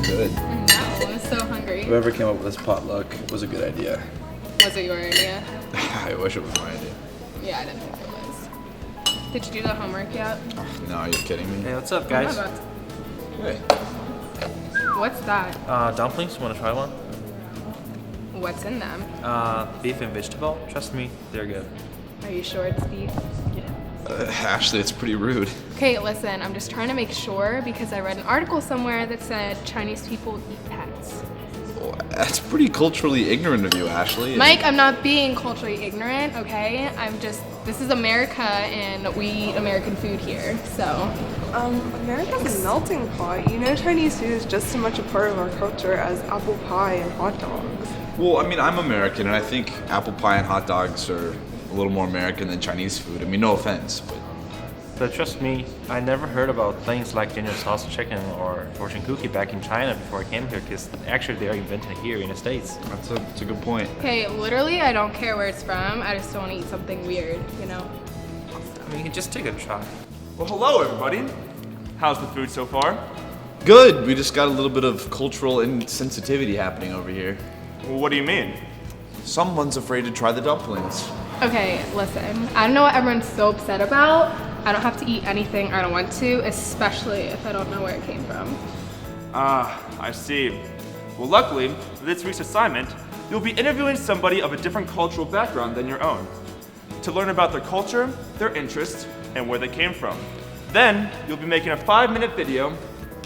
good. I know, I'm so hungry. Whoever came up with this potluck was a good idea. Was it your idea? I wish it was my idea. Yeah, I didn't think it was. Did you do the homework yet? Oh, no, are you kidding me? Hey, what's up, guys? Hey. What's that? Dumplings. Want to try one? What's in them? Beef and vegetable. Trust me, they're good. Are you sure it's beef? Ashley, it's pretty rude. Okay, listen, I'm just trying to make sure because I read an article somewhere that said Chinese people eat pets. Well, that's pretty culturally ignorant of you, Ashley. Mike, I'm not being culturally ignorant, okay? This is America and we eat American food here, so. America's a melting pot. You know, Chinese food is just as much a part of our culture as apple pie and hot dogs. Well, I mean, I'm American, and I think apple pie and hot dogs are a little more American than Chinese food. I mean, no offense, but... But trust me, I never heard about things like ginger sauce chicken or fortune cookie back in China before I came here, because actually they are invented here in the States. That's a good point. Okay, literally, I don't care where it's from. I just don't want to eat something weird, you know? I mean, you can just take a try. Well, hello everybody. How's the food so far? Good. We just got a little bit of cultural insensitivity happening over here. Well, what do you mean? Someone's afraid to try the dumplings. Okay, listen, I don't know what everyone's so upset about. I don't have to eat anything I don't want to, especially if I don't know where it came from. I see. Well, luckily, for this week's assignment, you'll be interviewing somebody of a different cultural background than your own to learn about their culture, their interests, and where they came from. Then, you'll be making a 5-minute video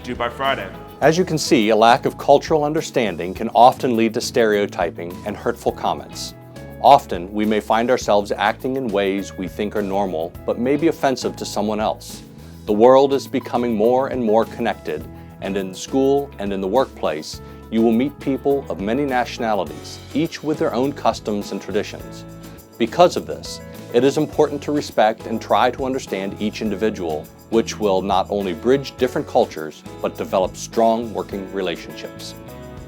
due by Friday. As you can see, a lack of cultural understanding can often lead to stereotyping and hurtful comments. Often, we may find ourselves acting in ways we think are normal, but may be offensive to someone else. The world is becoming more and more connected, and in school and in the workplace, you will meet people of many nationalities, each with their own customs and traditions. Because of this, it is important to respect and try to understand each individual, which will not only bridge different cultures, but develop strong working relationships.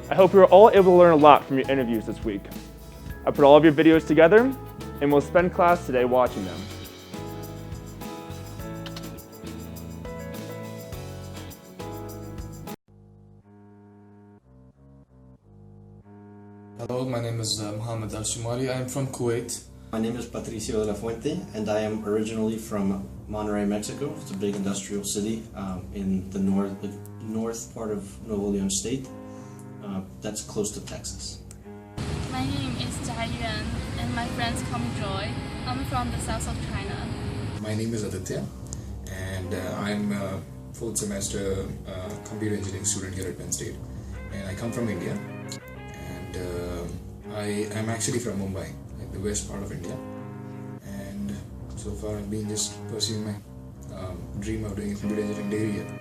I hope you're all able to learn a lot from your interviews this week. I put all of your videos together, and we'll spend class today watching them. Hello, my name is Mohammed Al-Shumari. I am from Kuwait. My name is Patricio de la Fuente, and I am originally from Monterrey, Mexico. It's a big industrial city in the north part of Nuevo León state. That's close to Texas. My name is Jia Yuan, and my friends call me Joy. I'm from the south of China. My name is Aditya, and I'm a fourth semester computer engineering student here at Penn State. And I come from India, and I am actually from Mumbai, like the west part of India. And so far I've been just pursuing my dream of doing a computer engineering degree here.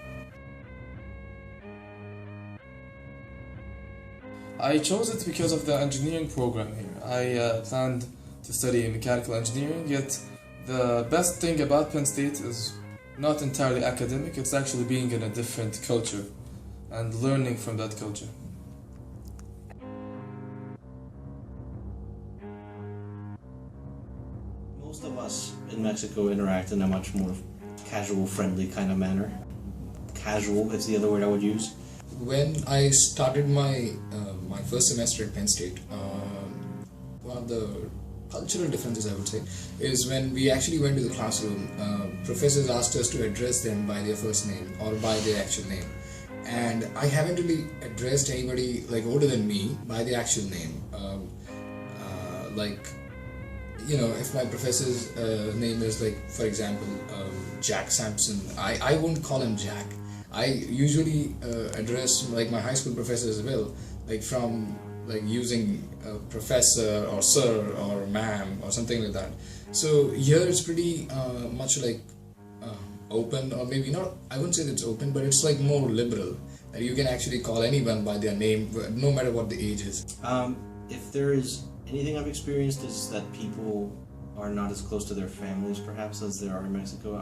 I chose it because of the engineering program here. I planned to study mechanical engineering, yet the best thing about Penn State is not entirely academic, it's actually being in a different culture and learning from that culture. Most of us in Mexico interact in a much more casual, friendly kind of manner. Casual is the other word I would use. When I started my first semester at Penn State, one of the cultural differences I would say is when we actually went to the classroom, professors asked us to address them by their first name or by their actual name. And I haven't really addressed anybody like older than me by the actual name. Like, you know, if my professor's name is like, for example, Jack Sampson, I won't call him Jack. I usually address like my high school professors as well, like from like using professor or sir or ma'am or something like that. So here it's pretty much like open, or maybe not, I wouldn't say it's open, but it's like more liberal. That you can actually call anyone by their name, no matter what the age is. If there is anything I've experienced is that people are not as close to their families perhaps as there are in Mexico.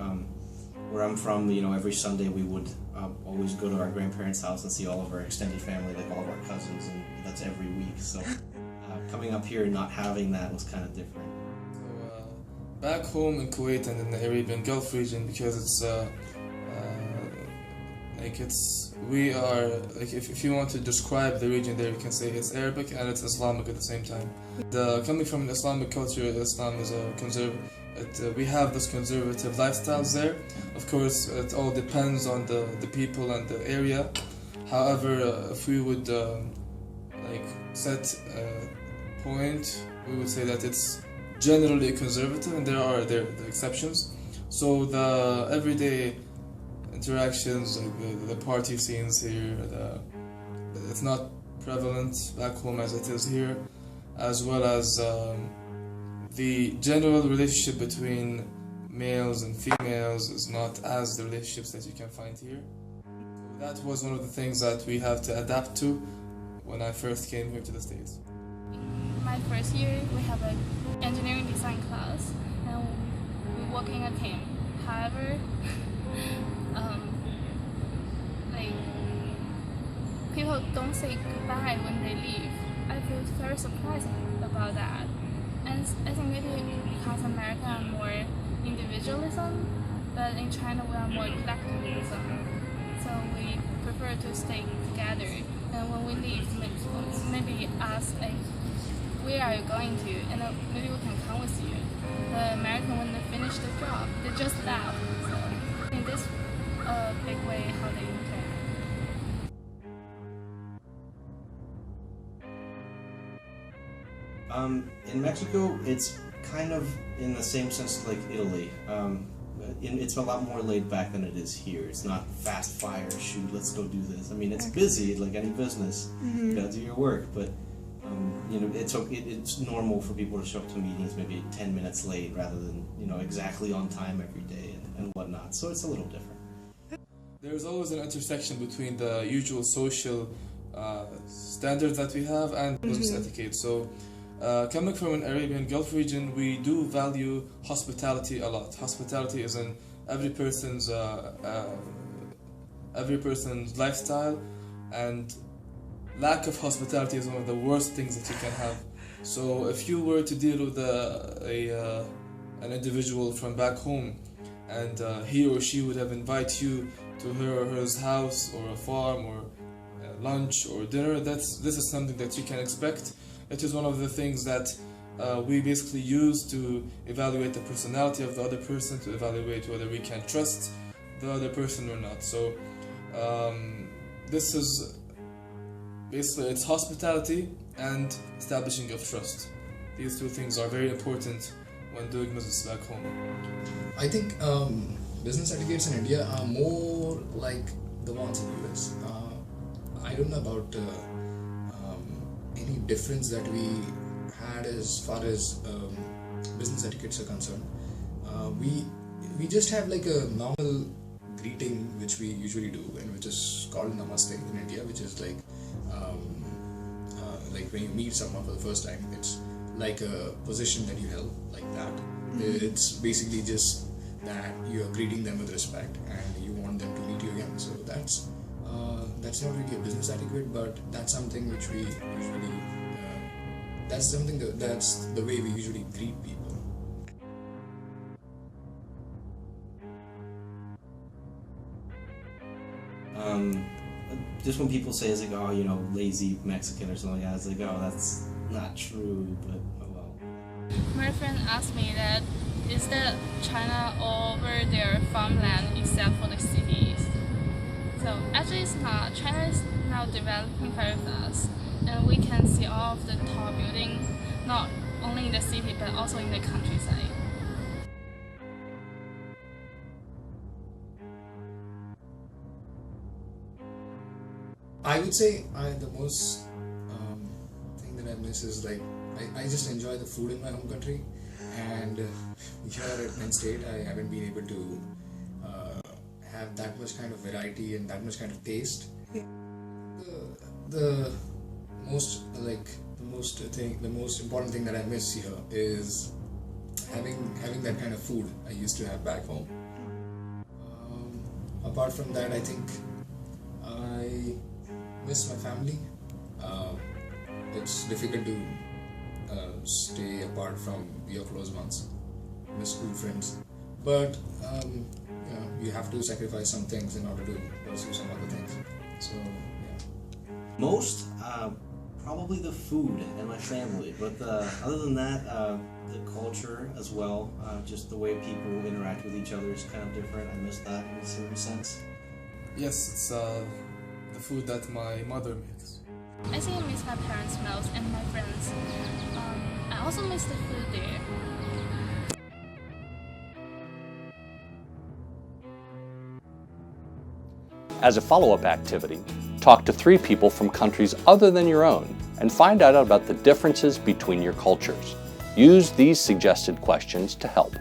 Where I'm from, you know, every Sunday we would always go to our grandparents' house and see all of our extended family, like all of our cousins, and that's every week. So coming up here and not having that was kind of different. So, back home in Kuwait and in the Arabian Gulf region, because it's Like we are, like if you want to describe the region there, you can say it's Arabic and it's Islamic at the same time. Coming from an Islamic culture, Islam is a we have this conservative lifestyles there. Of course, it all depends on the people and the area. However, if we would like set a point, we would say that it's generally conservative, and there are the exceptions. So the everyday interactions, like the party scenes here, it's not prevalent back home as it is here, as well as the general relationship between males and females is not as the relationships that you can find here. That was one of the things that we have to adapt to when I first came here to the States. In my first year, we have an engineering design class, and we work in a team. However, like people don't say goodbye when they leave. I feel very surprised about that, and I think maybe because America are more individualism, but in China we are more collectivism. So we prefer to stay together, and when we leave, maybe ask like, where are you going to, and maybe we can come with you. The American, when they finish the job, they just left. So in this big way, how they interact. In Mexico, it's kind of in the same sense like Italy. It's a lot more laid back than it is here. It's not fast fire, shoot, let's go do this. I mean, it's busy like any business. You gotta do your work, but you know, it's normal for people to show up to meetings maybe 10 minutes late rather than, you know, exactly on time every day and whatnot. So it's a little different. There's always an intersection between the usual social standards that we have and business etiquette. So coming from an Arabian Gulf region, we do value hospitality a lot. Hospitality is in every person's lifestyle, and lack of hospitality is one of the worst things that you can have. So if you were to deal with an individual from back home, and he or she would have invited you to her or his house or a farm or lunch or dinner, this is something that you can expect. It is one of the things that we basically use to evaluate the personality of the other person, to evaluate whether we can trust the other person or not. So this is basically, it's hospitality and establishing of trust. These two things are very important when doing business back home. I think business etiquettes in India are more like the ones in US. I don't know about any difference that we had as far as business etiquettes are concerned. We just have like a normal greeting which we usually do, and which is called namaste in India, which is like when you meet someone for the first time, it's like a position that you held like that. It's basically just that you are greeting them with respect and you want them to meet you again. So that's not really a business etiquette, but that's something which we usually that's the way we usually greet people. Just when people say it's like, oh, you know, lazy Mexican or something like that, it's like, oh, that's not true, but oh well. My friend asked me that, is that China over their farmland except for the cities? So actually it's not. China is now developing very fast, and we can see all of the tall buildings, not only in the city but also in the countryside. I would say the most thing that I miss is like I just enjoy the food in my home country, and here at Penn State I haven't been able to have that much kind of variety and that much kind of taste. The most important thing that I miss here is having that kind of food I used to have back home. Apart from that, I think I miss my family. It's difficult to stay apart from your close ones, miss school friends, but you have to sacrifice some things in order to pursue some other things. So yeah. Most, probably the food and my family, but other than that, the culture as well, just the way people interact with each other is kind of different. I miss that in a certain sense. Yes, it's the food that my mother makes. I think I miss my parents' meals and my friends. I also miss the food there. As a follow-up activity, talk to 3 people from countries other than your own and find out about the differences between your cultures. Use these suggested questions to help.